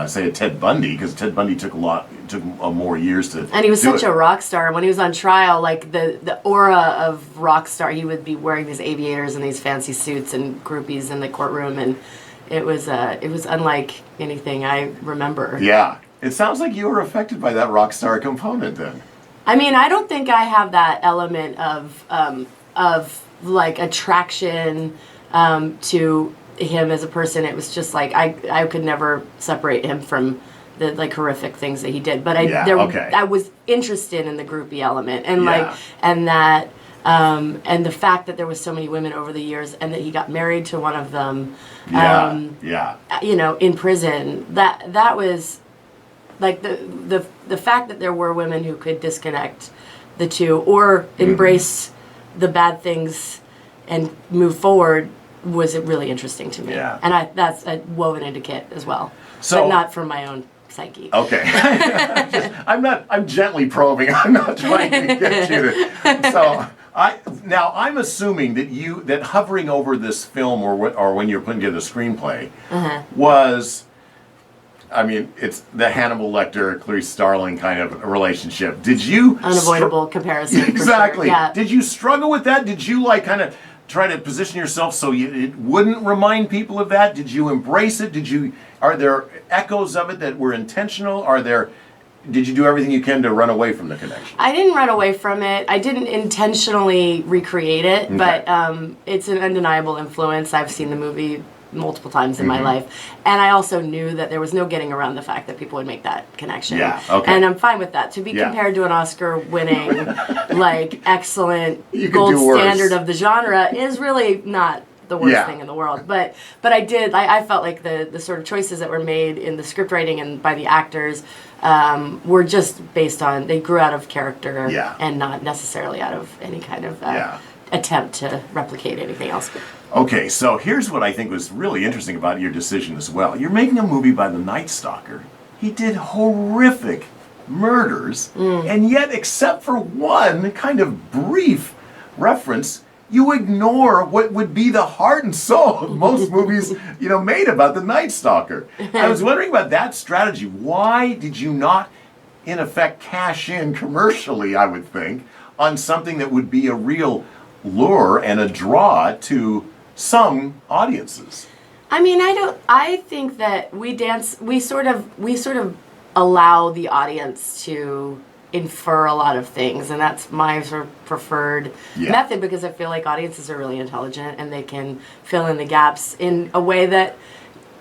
Speaker 1: say, a Ted Bundy, because Ted Bundy took more years to
Speaker 4: And he was such a rock star. When he was on trial, like the aura of rock star, he would be wearing these aviators and these fancy suits and groupies in the courtroom, and it was unlike anything I remember.
Speaker 1: Yeah. It sounds like you were affected by that rock star component then.
Speaker 4: I mean, I don't think I have that element of like attraction to him as a person. It was just like I could never separate him from the like horrific things that he did. But I was interested in the groupie element and and the fact that there was so many women over the years, and that he got married to one of them. In prison. That was. Like the fact that there were women who could disconnect the two or embrace the bad things and move forward was really interesting to me.
Speaker 1: Yeah.
Speaker 4: And that's a woven into Kit as well, but not from my own psyche.
Speaker 1: Okay. I'm gently probing. I'm not trying to get you to. So I'm assuming that hovering over this film or when you're putting together the screenplay was. I mean, it's the Hannibal Lecter, Clarice Starling kind of relationship. Did you...
Speaker 4: Unavoidable comparison.
Speaker 1: Exactly.
Speaker 4: For sure. Yeah.
Speaker 1: Did you struggle with that? Did you kind of try to position yourself so it wouldn't remind people of that? Did you embrace it? Are there echoes of it that were intentional? Did you do everything you can to run away from the connection?
Speaker 4: I didn't run away from it. I didn't intentionally recreate it, but it's an undeniable influence. I've seen the movie multiple times in my life, and I also knew that there was no getting around the fact that people would make that connection.
Speaker 1: Yeah, okay.
Speaker 4: And I'm fine with that. To be compared to an Oscar-winning, excellent gold standard of the genre is really not the worst thing in the world. But I felt like the sort of choices that were made in the script writing and by the actors were just based on, they grew out of character and not necessarily out of any kind of attempt to replicate anything else.
Speaker 1: Okay, so here's what I think was really interesting about your decision as well. You're making a movie by the Night Stalker. He did horrific murders, and yet, except for one kind of brief reference, you ignore what would be the heart and soul of most movies, made about the Night Stalker. I was wondering about that strategy. Why did you not, in effect, cash in commercially, I would think, on something that would be a real lure and a draw to some audiences?
Speaker 4: I mean, I think that we sort of allow the audience to infer a lot of things, and that's my sort of preferred method, because I feel like audiences are really intelligent and they can fill in the gaps in a way that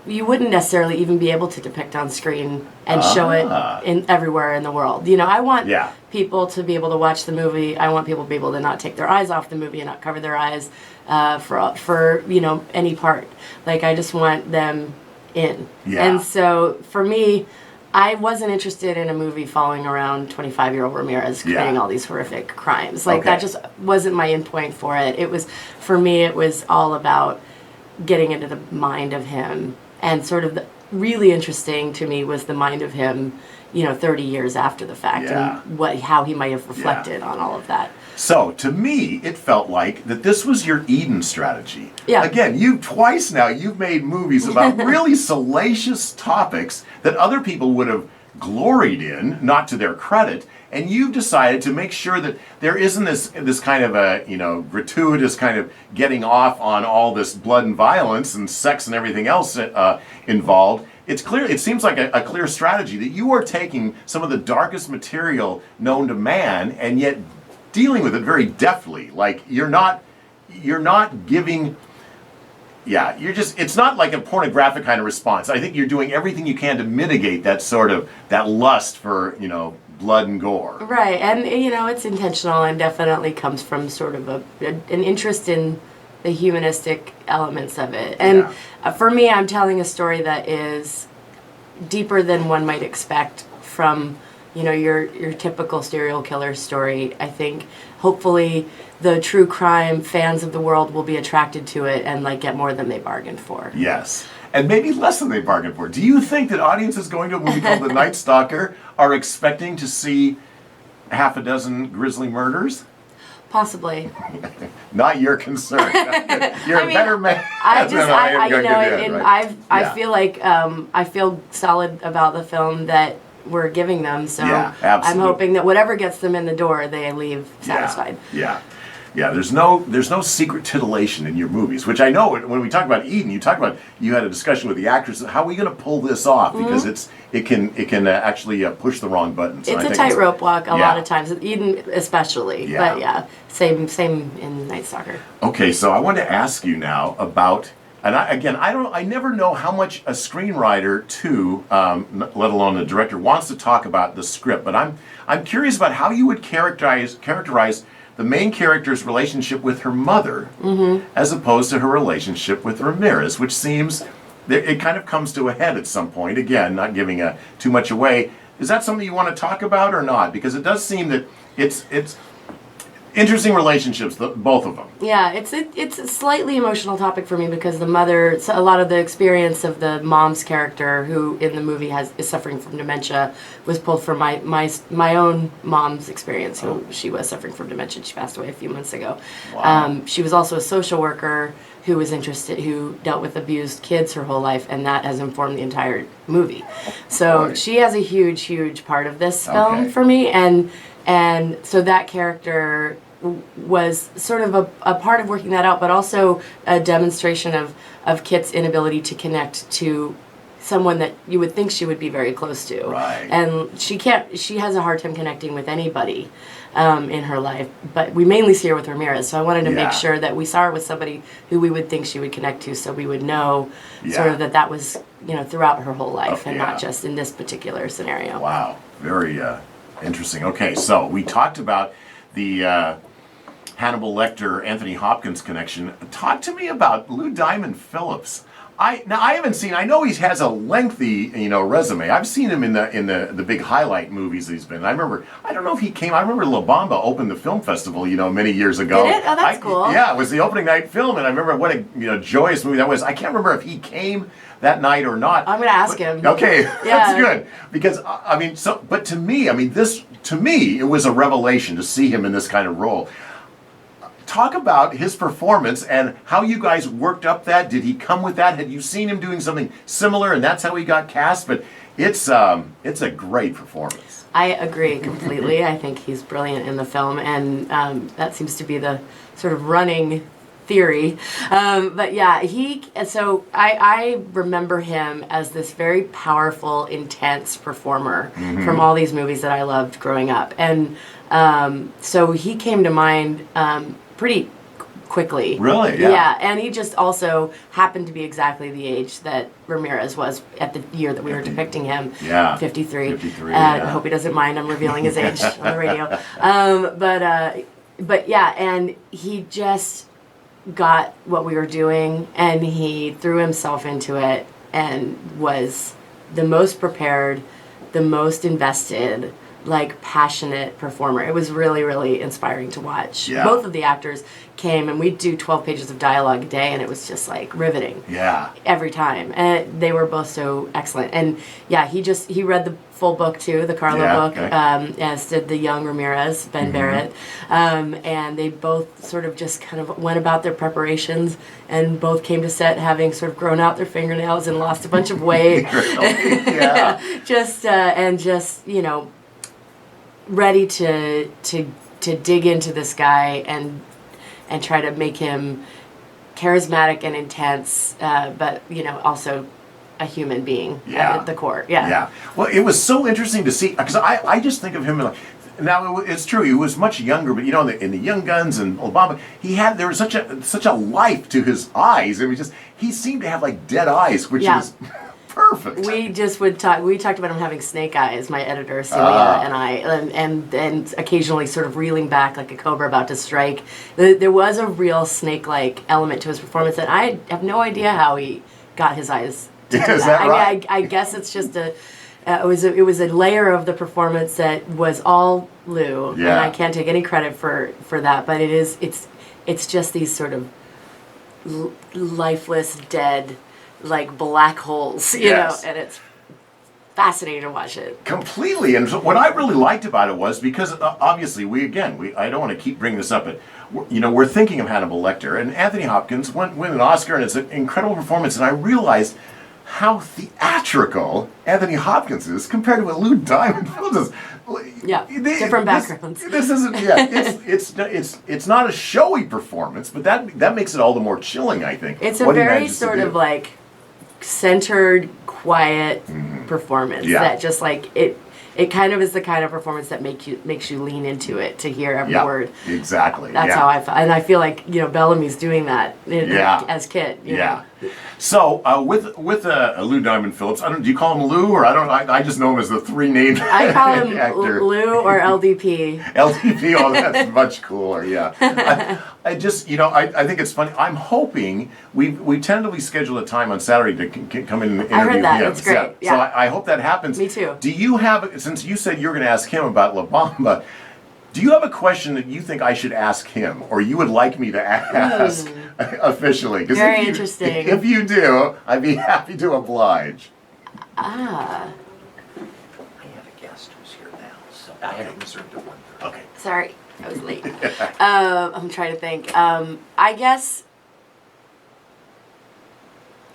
Speaker 4: you wouldn't necessarily even be able to depict on screen and show it in everywhere in the world. You know, I want people to be able to watch the movie. I want people to be able to not take their eyes off the movie and not cover their eyes for you know, any part. Like, I just want them in. Yeah. And so for me, I wasn't interested in a movie following around 25-year-old Ramirez committing all these horrific crimes. Like, that just wasn't my endpoint for it. It was, for me, it was all about getting into the mind of him. And sort of really interesting to me was the mind of him, you know, 30 years after the fact, and how he might have reflected on all of that.
Speaker 1: So, to me, it felt like that this was your Eden strategy. Yeah. Again, you've made movies about really salacious topics that other people would have gloried in, not to their credit, and you've decided to make sure that there isn't this kind of a, you know, gratuitous kind of getting off on all this blood and violence and sex and everything else involved. It's clear. It seems like a clear strategy that you are taking some of the darkest material known to man and yet dealing with it very deftly. Like, you're not giving. Yeah, it's not like a pornographic kind of response. I think you're doing everything you can to mitigate that sort of, that lust for, you know, blood and gore.
Speaker 4: Right, and, you know, it's intentional and definitely comes from sort of an interest in the humanistic elements of it. And for me, I'm telling a story that is deeper than one might expect from, you know, your typical serial killer story. I think hopefully the true crime fans of the world will be attracted to it and like get more than they bargained for.
Speaker 1: Yes. And maybe less than they bargained for. Do you think that audiences going to a movie called The Night Stalker are expecting to see half a dozen grisly murders?
Speaker 4: Possibly.
Speaker 1: Not your concern. You're a better man.
Speaker 4: I feel like I feel solid about the film that we're giving them. So I'm hoping that whatever gets them in the door, they leave satisfied.
Speaker 1: Yeah, there's no secret titillation in your movies, which I know when we talk about Eden, you had a discussion with the actors, how are we going to pull this off? Because it can actually push the wrong buttons.
Speaker 4: It's a tightrope walk a lot of times, Eden especially. Yeah. But same in Night Stalker.
Speaker 1: Okay, so I want to ask you now about, and I never know how much a screenwriter let alone a director, wants to talk about the script, but I'm curious about how you would characterize the main character's relationship with her mother, as opposed to her relationship with Ramirez, which seems, it kind of comes to a head at some point. Again, not giving too much away. Is that something you want to talk about or not? Because it does seem that it's interesting relationships, both of them.
Speaker 4: Yeah, it's a slightly emotional topic for me because the mother, a lot of the experience of the mom's character, who in the movie is suffering from dementia, was pulled from my own mom's experience. Who she was suffering from dementia. She passed away a few months ago. Wow. She was also a social worker who dealt with abused kids her whole life, and that has informed the entire movie. So she has a huge part of this film for me, and so that character was sort of a part of working that out, but also a demonstration of Kit's inability to connect to someone that you would think she would be very close to.
Speaker 1: Right.
Speaker 4: And she has a hard time connecting with anybody in her life, but we mainly see her with Ramirez, so I wanted to make sure that we saw her with somebody who we would think she would connect to, so we would know sort of that was, you know, throughout her whole life and not just in this particular scenario.
Speaker 1: Wow, very interesting. Okay, so we talked about the Hannibal Lecter, Anthony Hopkins connection. Talk to me about Lou Diamond Phillips. I haven't seen. I know he has a lengthy, resume. I've seen him in the big highlight movies he's been. I don't know if he came. I remember La Bamba opened the film festival, many years ago.
Speaker 4: Did it? Oh, that's cool.
Speaker 1: Yeah, it was the opening night film, and I remember what a joyous movie that was. I can't remember if he came that night or not.
Speaker 4: I'm going to ask him.
Speaker 1: Okay, that's good because But to me, it was a revelation to see him in this kind of role. Talk about his performance and how you guys worked up that. Did he come with that? Had you seen him doing something similar, and that's how he got cast? But it's a great performance.
Speaker 4: I agree completely. I think he's brilliant in the film, and that seems to be the sort of running theory. But yeah, I remember him as this very powerful, intense performer from all these movies that I loved growing up, and so he came to mind pretty
Speaker 1: Really? Yeah.
Speaker 4: Yeah, and he just also happened to be exactly the age that Ramirez was at the year that we were depicting him.
Speaker 1: Yeah.
Speaker 4: 53.
Speaker 1: 53,
Speaker 4: I
Speaker 1: yeah.
Speaker 4: hope he doesn't mind. I'm revealing his age on the radio. But yeah, and he just got what we were doing, and he threw himself into it, and was the most prepared, the most invested, like passionate performer. It was really, really inspiring to watch.
Speaker 1: Yeah.
Speaker 4: Both of the actors came, and we'd do 12 pages of dialogue a day, and it was just like riveting.
Speaker 1: Yeah.
Speaker 4: Every time. And they were both so excellent. And yeah, he read the full book too, the Carlo book,
Speaker 1: okay.
Speaker 4: as did the young Ramirez, Ben Barrett. And they both sort of just kind of went about their preparations, and both came to set having sort of grown out their fingernails and lost a bunch of weight.
Speaker 1: Yeah.
Speaker 4: just, you know, ready to dig into this guy and try to make him charismatic and intense, but you know, also a human being at the core.
Speaker 1: Yeah. Well, it was so interesting to see, because I just think of him like, now it's true he was much younger, but you know, in the Young Guns and Obama, there was such a life to his eyes. It was just, he seemed to have like dead eyes, which was perfect.
Speaker 4: We just would talk. We talked about him having snake eyes. My editor Celia and I, and occasionally sort of reeling back like a cobra about to strike. There was a real snake-like element to his performance, and I have no idea how he got his eyes to do that.
Speaker 1: Is that right?
Speaker 4: I guess it's just it was a layer of the performance that was all Lou, and I can't take any credit for that. But it's just these sort of lifeless, dead, like black holes, you know, and it's fascinating to watch it.
Speaker 1: Completely. And so what I really liked about it was, because obviously I don't want to keep bringing this up, but we're thinking of Hannibal Lecter, and Anthony Hopkins win an Oscar, and it's an incredible performance, and I realized how theatrical Anthony Hopkins is compared to what Lou Diamond Phillips is.
Speaker 4: Yeah, different backgrounds.
Speaker 1: This isn't. It's not a showy performance, but that makes it all the more chilling, I think.
Speaker 4: It's a very sort of like centered, quiet performance that just like it kind of is the kind of performance that makes you lean into it to hear every word.
Speaker 1: Exactly.
Speaker 4: That's how I feel, and I feel like Bellamy's doing that as Kit. You know?
Speaker 1: So with Lou Diamond Phillips, do you call him Lou, or I just know him as the three named
Speaker 4: I call him
Speaker 1: actor.
Speaker 4: Lou or LDP.
Speaker 1: LDP, oh, that's much cooler. Yeah, I just I think it's funny. I'm hoping we tentatively schedule a time on Saturday to come in and interview
Speaker 4: I heard that.
Speaker 1: him.
Speaker 4: It's great.
Speaker 1: So I hope that happens.
Speaker 4: Me too.
Speaker 1: Do you have, since you said you're going to ask him about La Bamba, do you have a question that you think I should ask him, or you would like me to ask officially?
Speaker 4: Very interesting.
Speaker 1: If you do, I'd be happy to oblige.
Speaker 5: I have a guest who's here now, so I had it reserved at 1:30.
Speaker 1: Okay.
Speaker 4: Sorry, I was late. I'm trying to think. I guess.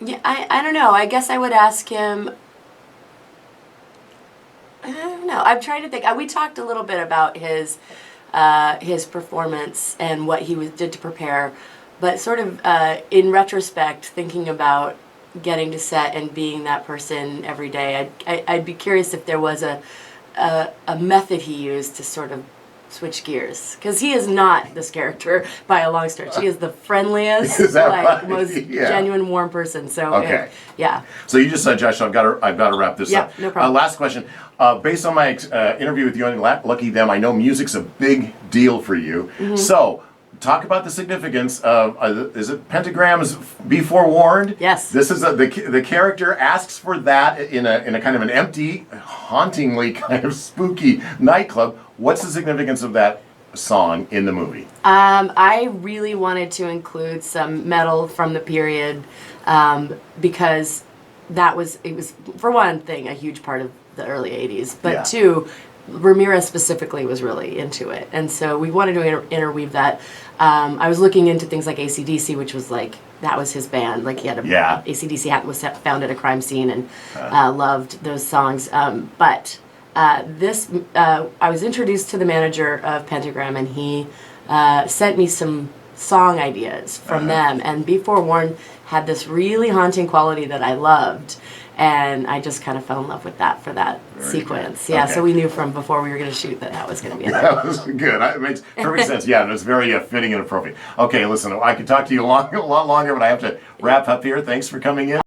Speaker 4: Yeah, I don't know. I guess I would ask him. I don't know. I'm trying to think. We talked a little bit about his performance and what he did to prepare, but sort of in retrospect, thinking about getting to set and being that person every day, I'd be curious if there was a method he used to sort of switch gears, because he is not this character by a long stretch. He is the friendliest, most genuine, warm person. So
Speaker 1: okay.
Speaker 4: Yeah.
Speaker 1: So you just said, Josh, I've got to wrap this up.
Speaker 4: No problem.
Speaker 1: Last question. Based on my interview with you on Lucky Them, I know music's a big deal for you. So talk about the significance of is it Pentagram's "Be Forewarned"?
Speaker 4: Yes.
Speaker 1: This is the character asks for that in a kind of an empty, hauntingly kind of spooky nightclub. What's the significance of that song in the movie?
Speaker 4: I really wanted to include some metal from the period because it was for one thing a huge part of the early 80s, but two, Ramirez specifically was really into it, and so we wanted to interweave that. I was looking into things like AC/DC, which was like, that was his band. Like he had AC/DC was found at a crime scene, and loved those songs. But I was introduced to the manager of Pentagram, and he sent me some song ideas from them. And Be Forewarned had this really haunting quality that I loved, and I just kind of fell in love with that for that sequence.
Speaker 1: good.
Speaker 4: Yeah,
Speaker 1: Okay.
Speaker 4: so we knew from before we were going to shoot that was going to be it.
Speaker 1: That was good. It makes perfect sense. Yeah, and it's very fitting and appropriate. Okay, listen, I could talk to you a lot longer, but I have to wrap up here. Thanks for coming in.